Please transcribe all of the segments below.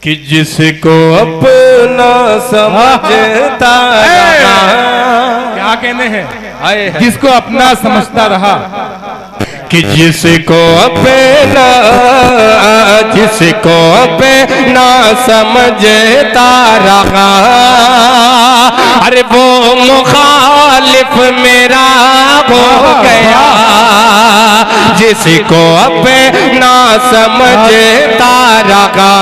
कि जिसको अपना समझता रहा। क्या कहने हैं? जिसको अपना समझता रहा, कि जिसको अपना समझता रहा, अरे वो मुखालिफ मेरा हो गया। जिसको अपना समझता रहा,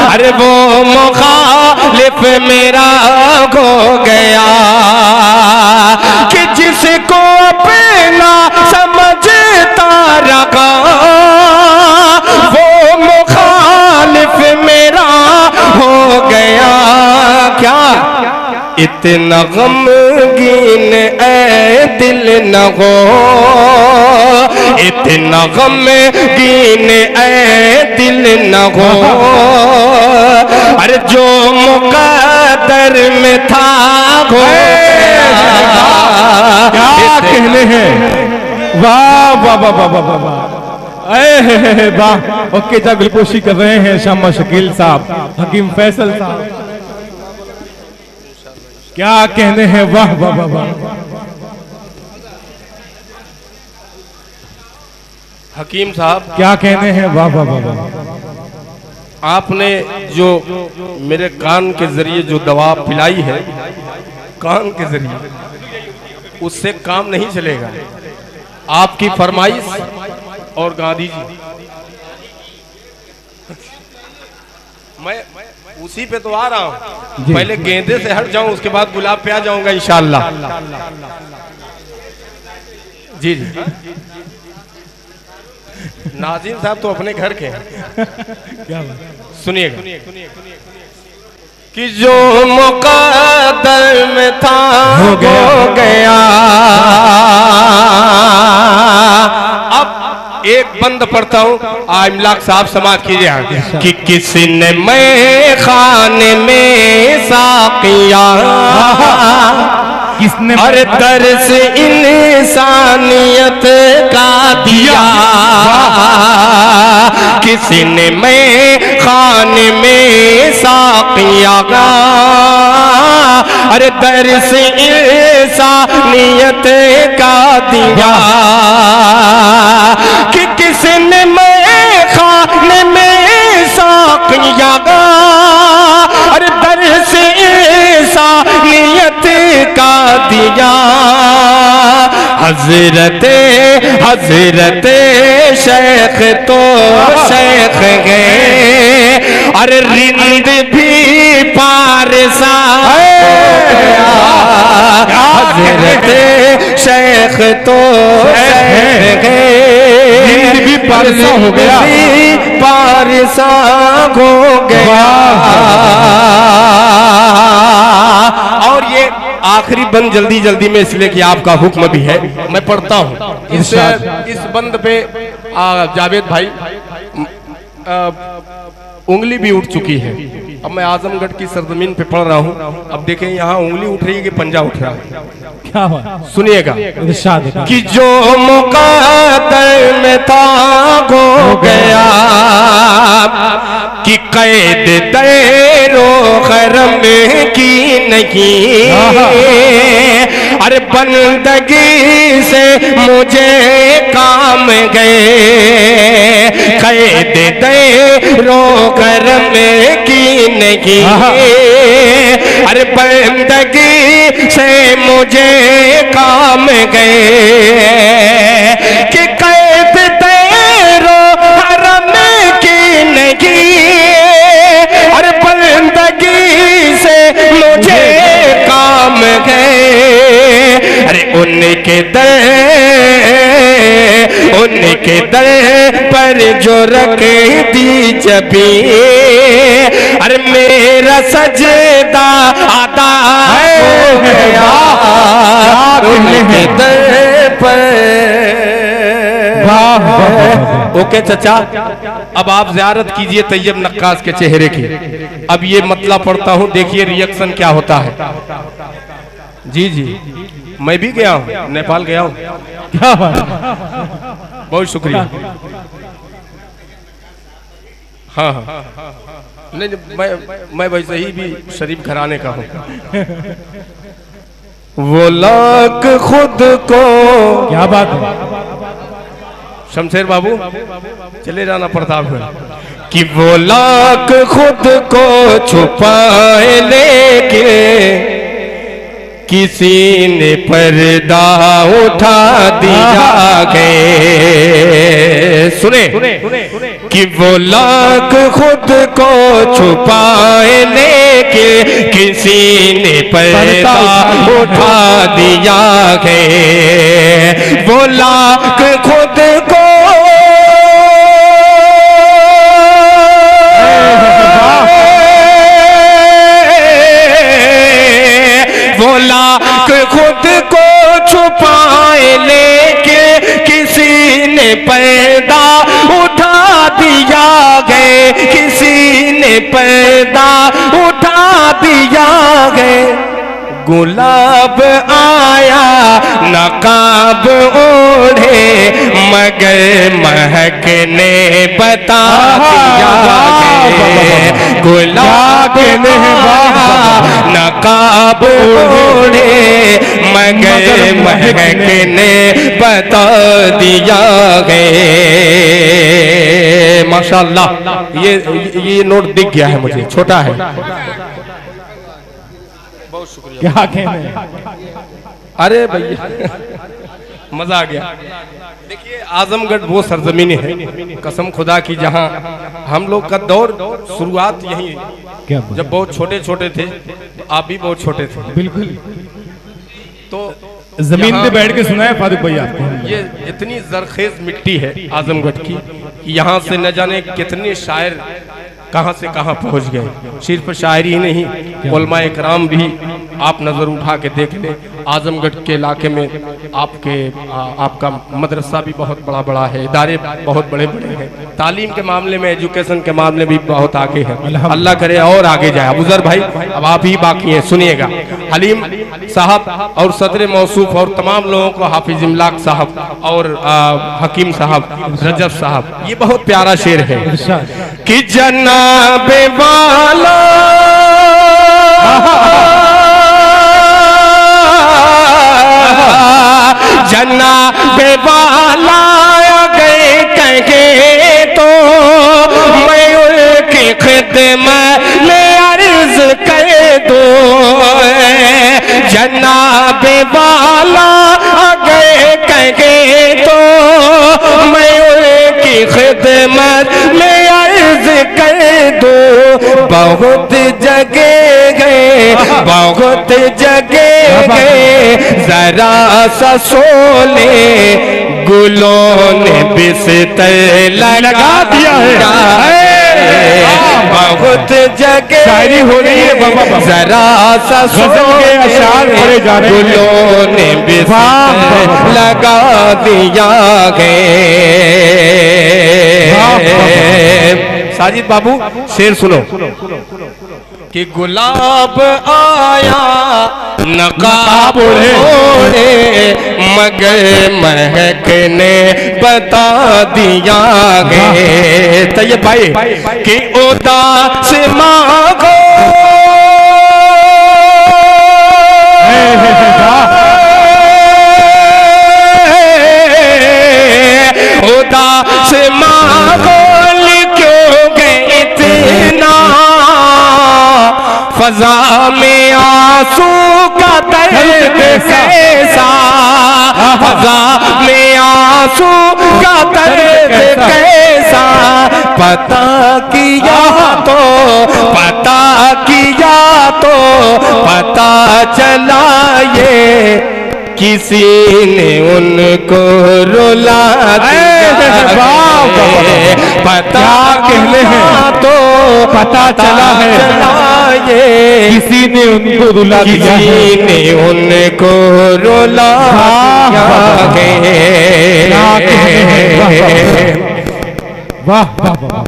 अरे वो मुखालिफ मेरा हो गया। कि जिसको अपना समझता रहा, वो मुखालिफ मेरा हो गया। क्या इतना गमगीन ऐ दिल न हो, इतना गमगीन ऐ दिल न हो। अरे जो मुकद्दर में था हो क्या कहने हैं? वाह वाह वाह वाह वाह वाह वाह। ओके जा गुलपोशी कर रहे हैं शामा शकील साहब, हकीम फैसल साहब। क्या कहने हैं? वाह वाह वाह वाह। हकीम साहब क्या कहने हैं? वाह वाह वाह वाह। आपने जो मेरे कान के जरिए जो दवा पिलाई है, कान के जरिए, उससे काम नहीं चलेगा। आपकी फरमाइश और गांधी जी, मैं उसी पे तो आ रहा हूँ। पहले गेंदे से हट जाऊं, उसके बाद गुलाब पे आ जाऊंगा इंशाअल्लाह। जी जी। नाज़िम साहब तो अपने घर के हैं। क्या सुनिएगा। कि जो मुकद्दर में था हो गया। अब एक बंद पढ़ता हूँ, इमलाक साहब समाप्त कीजिए। कि किसने मैं खाने में साकिया, किसने अरे दर्स इंसानियत का दिया। किसने मैं खाने में साकिया, अरे दर्स इंसानियत का दिया। कि किसने मैं खाने में साकिया, अरे दर्स इंसानियत का दिया। हजरत शेख तो शेख गए, अरे रिंद भी पारसा हजरत शेख तो शेख गए, रिंद भी पारसा हो गया, पारसा हो गया। और ये आखिरी बंद जल्दी जल्दी में, इसलिए कि आपका हुक्म भी है, मैं पढ़ता हूँ। इस बंद पे जावेद भाई उंगली भी उठ चुकी है। अब मैं आजमगढ़ की सरजमीन पे पढ़ रहा हूँ। अब देखें यहाँ उंगली उठ रही है कि पंजा उठ रहा है। क्या हुआ? सुनिएगा। इरशाद कि जो मुकद्दर में था हो गया, कि कैद दैरो खरम की नहीं, अरे बंदगी से मुझे काम गए। कैद दैरो खरम की नहीं, अरे बंदगी से मुझे काम गए। कि कैद दैरो हरम की नहीं, अरे बंदगी से मुझे काम गए। अरे उनके दर पर जो रख दी जबी, अरे मेरा सजदा अदा हो गया। उनके दर पर। ओके चचा, अब आप ज़ियारत कीजिए तैयब नक्काश के चेहरे की। अब ये मतलब पढ़ता हूँ, देखिए रिएक्शन क्या होता है। जी जी, मैं भी गया हूँ, नेपाल गया हूँ। क्या बात, बहुत शुक्रिया। हाँ हाँ नहीं मैं वैसे ही भी शरीफ घराने का हूँ। वो लाख खुद को, क्या बात है शमशेर बाबू चले जाना प्रताप है कि वो लाख खुद को छुपाए लेके किसी ने पर्दा उठा दिया गए। सुने कि वो लाख खुद को छुपाए लेके किसी ने पर्दा उठा दिया गए। वो लाख खुद को वो लाख खुद को छुपाए लेके किसी ने पर्दा उठा दिया गए, किसी ने पर्दा उठा दिया गए। गुलाब आया नकाब ओढ़े मगर महकने बता दिया गए। गुलाब नकाब ओढ़े मगर महकने बता दिया गए। माशाल्लाह ये नोट दिख गया है मुझे, छोटा है। बहुत शुक्रिया। क्या कहने, अरे भैया मजा आ गया। देखिए आजमगढ़ वो सरजमीन है कसम खुदा की जहां हम लोग का दौर शुरुआत यही क्या जब बहुत छोटे छोटे थे, तो आप भी बहुत छोटे थे। बिल्कुल, तो जमीन पे बैठ के सुना है फारूक भैया आपको। ये इतनी जरखेज मिट्टी है आजमगढ़ की कि यहाँ से न जाने कितने शायर कहां से कहां पहुंच गए। सिर्फ शायरी ही नहीं, उलमा इकराम भी आप नजर उठा के देख ले। आजमगढ़ के इलाके में आपका मदरसा भी बहुत बड़ा बड़ा है, इदारे बहुत बड़े बड़े हैं, तालीम के मामले में एजुकेशन के मामले भी बहुत आगे है। अल्लाह करे और आगे जाए। अबूजर भाई अब आप ही बाकी हैं, सुनिएगा। हलीम साहब और सदर मौसूफ और तमाम लोगों को, हाफिज इमलाक साहब और हकीम साहब, रजब साहब, ये बहुत प्यारा शेर है कि जनाबे वाला जनाबे वाला गए कहे तो मैं उनकी खिदमत में अर्ज कर दूं। जनाबे वाला गए कहे तो मैं उनकी खिदमत में अर्ज कर दूं। बहुत जगह गए, बहुत जगह गए, जरा सा सोले गुलों ने बिस्तर लगा दिया है। बहुत जगह शायरी हो रही है बाबा, जरा सा सोले गुलों ने बिस्तर लगा दिया गए। साजिद बाबू शेर सुनो कि गुलाब आया नकाब ओढ़े मगर महकने बता दिया गए। तैयब भाई कि उदास मांगो उदास मांगो फजा में आंसू का दर्द कैसा, फजा में आंसू का दर्द कैसा, पता किया तो पता किया तो पता चला ये किसी ने उनको रुला दिया। पता कहने हैं तो पता चला है ये किसी ने उनको रुला दिया, किसी ने उनको रुला दिया। वाह वाह वाह,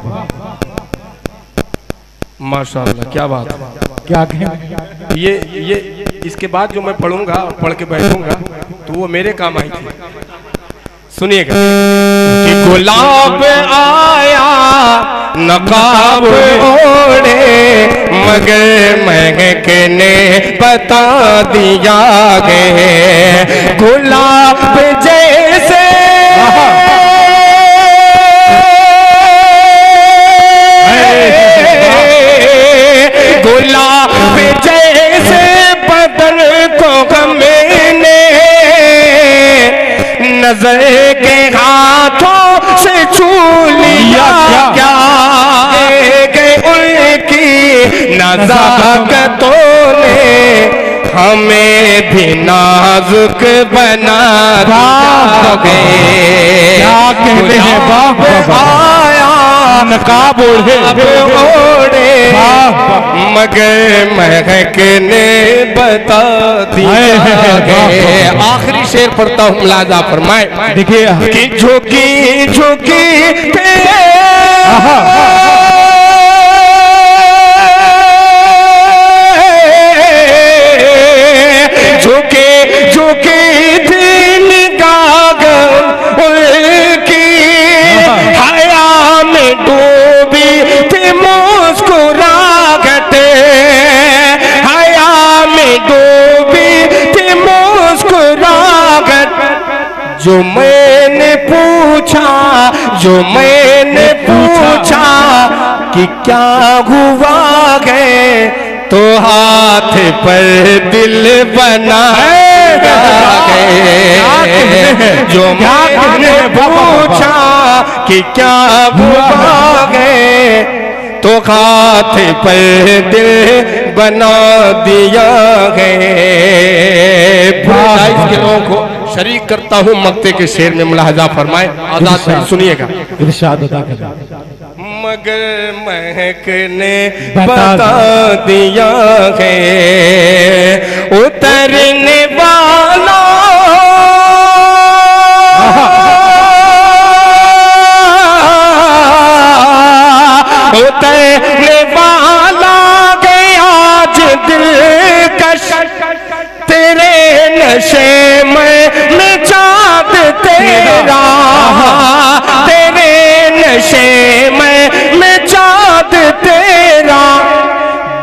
माशाअल्लाह क्या बात है। क्या कहें, ये इसके बाद जो मैं पढ़ूंगा और पढ़ के बैठूंगा तो वो मेरे काम आई थी। सुनिएगा। कि गुलाब आया नकाब ओढ़े, मगर महकने बता दिया गए। गुलाब जैसे गुलाब जैसे बदन को हमने नजर के हाथों से छू लिया क्या, गए उनकी नज़ाकतों ने हमें भी नाजुक बना दिया। क्या कहते हैं बाप आया नकाब ओढ़े मगर महकने बता दिया गए। आखिरी शेर पढ़ता हूँ, मुलाजा फरमाए। देखिए कि झुकी झुकी झुके झुके थी निगाह उनकी, हया में डूबी थी मुस्कुराहट, हया में डूबी थी मुस्कुराहट। जो मैंने पूछा, जो मैंने पूछा कि क्या हुआ है, तो हाथ पर दिल बना गए। जो मैंने पूछा कि क्या हुआ है, तो हाथ पर दिल बना दिया गए। के लोगों को शरीक करता हूँ मक्ते के शेर में, मुलाहजा फरमाए। आजाद सुनिएगा। इरशाद अदा करें। मगर महकने बता दिया है, उतरने वाला उतरने वाला गया आज दिलकश, तेरे नशे में चाँद तेरा, तेरे नशे में चाँद तेरा।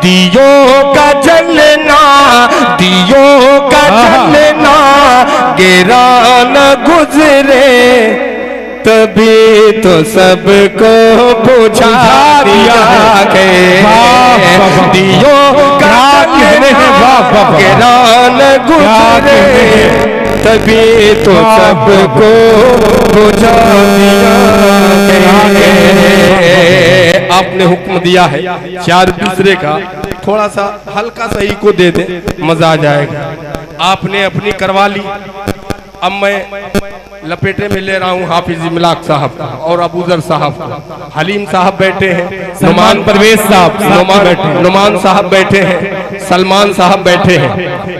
दियों का जलना, दियों का जलना गिरा न गुजरे, तभी तो सबको बुझा दिया गए। दियों का गिरा न गुजरे, तभी तो सबको बुझा दिया गए। आपने हुक्म दिया है चार दूसरे का, थोड़ा सा हल्का सा ही को दे दे, मजा आ जाएगा। आपने अपनी करवा ली, अब मैं लपेटे में ले रहा हूँ हाफिज इमलाक साहब और अबूजर साहब, हलीम साहब बैठे हैं, सलमान परवेज साहब, नुमान साहब बैठे हैं, सलमान साहब बैठे हैं।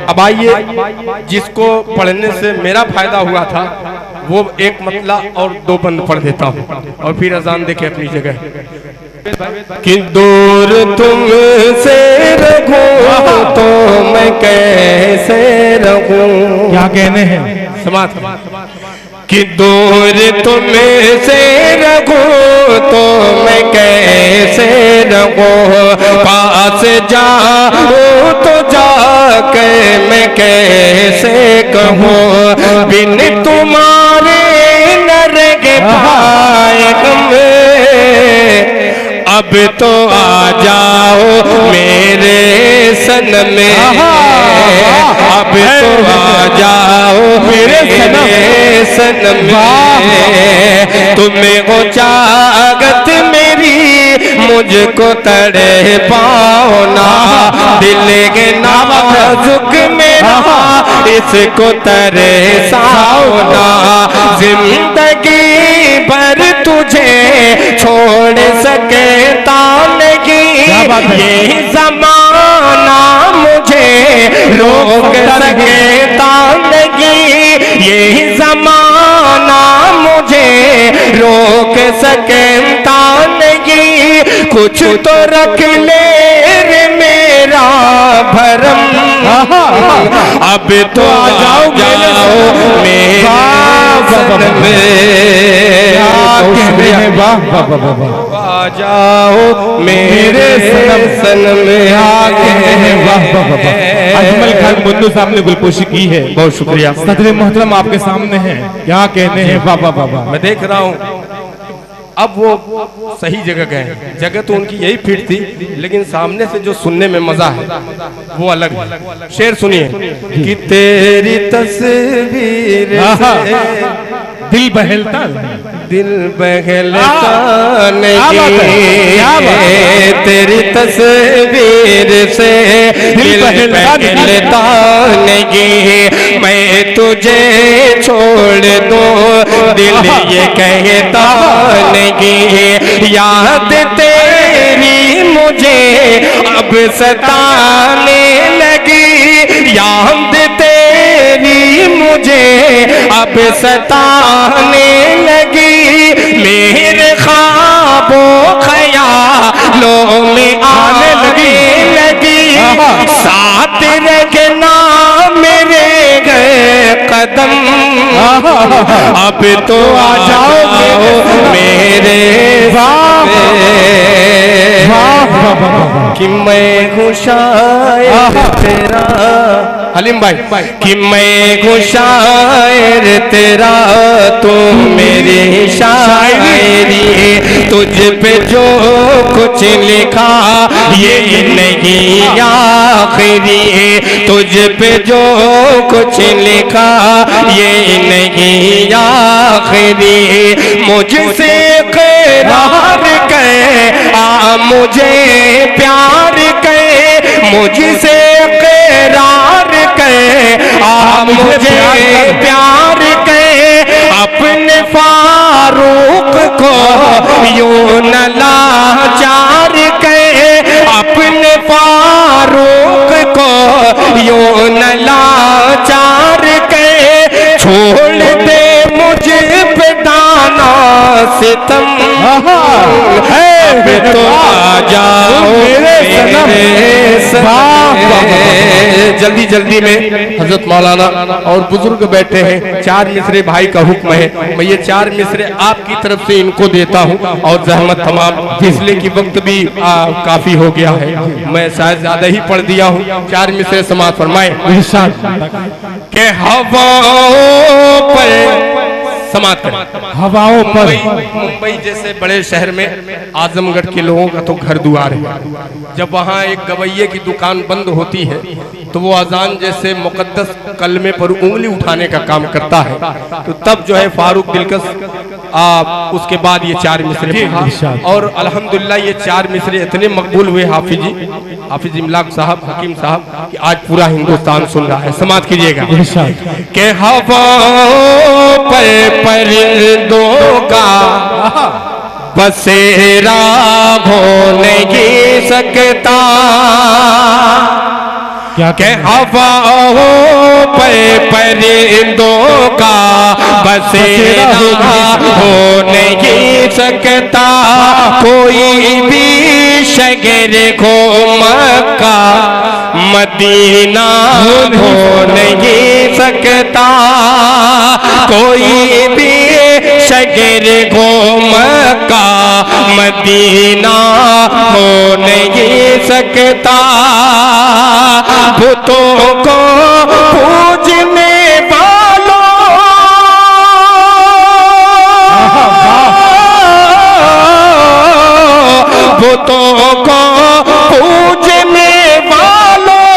अब आइए, जिसको पढ़ने से मेरा फायदा हुआ था वो एक मतला और दो बंद पढ़ देता हूँ और फिर अजान देके अपनी जगह। कि दूर तुमसे रहूं तो मैं कैसे रहूं, क्या कहने हैं समाज कि दूर तुमसे रहूं तो मैं कैसे रहूं, पास जाऊं तो जाकर मैं कैसे कहूं, बिन तुम्हारे न रह पाएंगे, अब तो आ जाओ मेरे सनम में, अब तो आ जाओ मेरे सनम में। तुम्हें हो चाहत मेरी मुझको तड़े पाओ ना, दिल के नाजुक मेरा इसको तरे साओ ना, जिंदगी भर तुझे छोड़ सके तानगी, ये ज़माना मुझे रोक सके तानगी, ये ज़माना मुझे रोक सके तानगी, कुछ तो रख ले रे मेरा भरम, अब तो आ जाओ मेरे सनम आ जाओ मेरे सनम अजमल खान मुन्नू साहब ने गुलपोशी की है। बहुत शुक्रिया। सदर मोहतरम आपके सामने है, क्या कहते हैं? वाह वाह वाह। मैं देख रहा हूँ अब वो सही जगह गए। जगह तो उनकी यही फिट थी, लेकिन सामने से जो सुनने में मजा है वो अलग है। शेर सुनिए कि तेरी तस्वीर से दिल बहलता, दिल बहलता नहीं, तेरी तस्वीर से दिल बहलता नहीं, मैं तुझे छोड़ दूं दिल ये कहता नहीं, याद तेरी मुझे अब सताने लगी, याद तेरी मुझे अब सताने लगी, मेरे ख्वाबों ख्यालों में आने लगी, साथ रखना मेरे कदम, अब तो आ जाओ मेरे कि मैं हूँ शायर तेरा, हलीम भाई, कि मैं हूँ शायर तेरा, तू मेरी शायरी, तुझ पे जो कुछ लिखा ये नहीं आखिरी, तुझ पे जो कुछ लिखा ये नहीं आखिरी, मुझसे करार कर आ मुझे प्यार कर, मुझसे करार कर आ मुझे प्यार कर, अपने फारूक को यूं न लाचार कर, अपने फारूक को यूं न लाचार कर, छोड़ दे मुझे पे दाना सितम, तो आ जाओ मेरे जल्दी जल्दी में हजरत मौलाना और बुजुर्ग बैठे हैं। 4 मिसरे भाई का हुक्म है, मैं ये 4 मिसरे आपकी तरफ से इनको देता हूँ, और जहमत तमाम इसलिए कि वक्त भी काफी हो गया है, मैं शायद ज्यादा ही पढ़ दिया हूँ। 4 मिसरे समाज फरमाए के हवाओं पर समाज करें, हवाओं पर। मुंबई जैसे बड़े शहर में आजमगढ़ के लोगों का तो घर दुआर है, जब वहाँ एक गवैये की दुकान बंद होती है तो वो अजान जैसे मुकद्दस कलमे पर उंगली उठाने का काम करता है, तो तब जो है फारूक दिलकश उसके बाद ये 4 मिसरे पढ़ा, और अल्हम्दुलिल्लाह ये 4 मिसरे इतने मकबूल हुए हाफिज इमलाक साहब, हकीम साहब, कि आज पूरा हिंदुस्तान सुन रहा है। समाज कीजिएगा के हवाओं पर परिंदों का बसेरा हो नहीं सकता, क्या के हवाओं पे परिंदों का बसेरा हो नहीं सकता, कोई भी शगर को मक्का मदीना हो नहीं सकता, कोई भी शगर को मक्का मदीना हो नहीं सकता, बुतों को पूजने वालों बुतों को पूजने वालों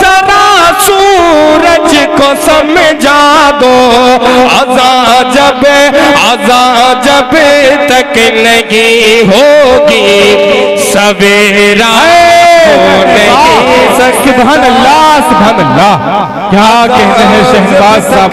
जरा सूरज को समझा दो, आजा जब तक नहीं होगी सवेरा सुभान अल्लाह, क्या कहते हैं शहबाज साहब।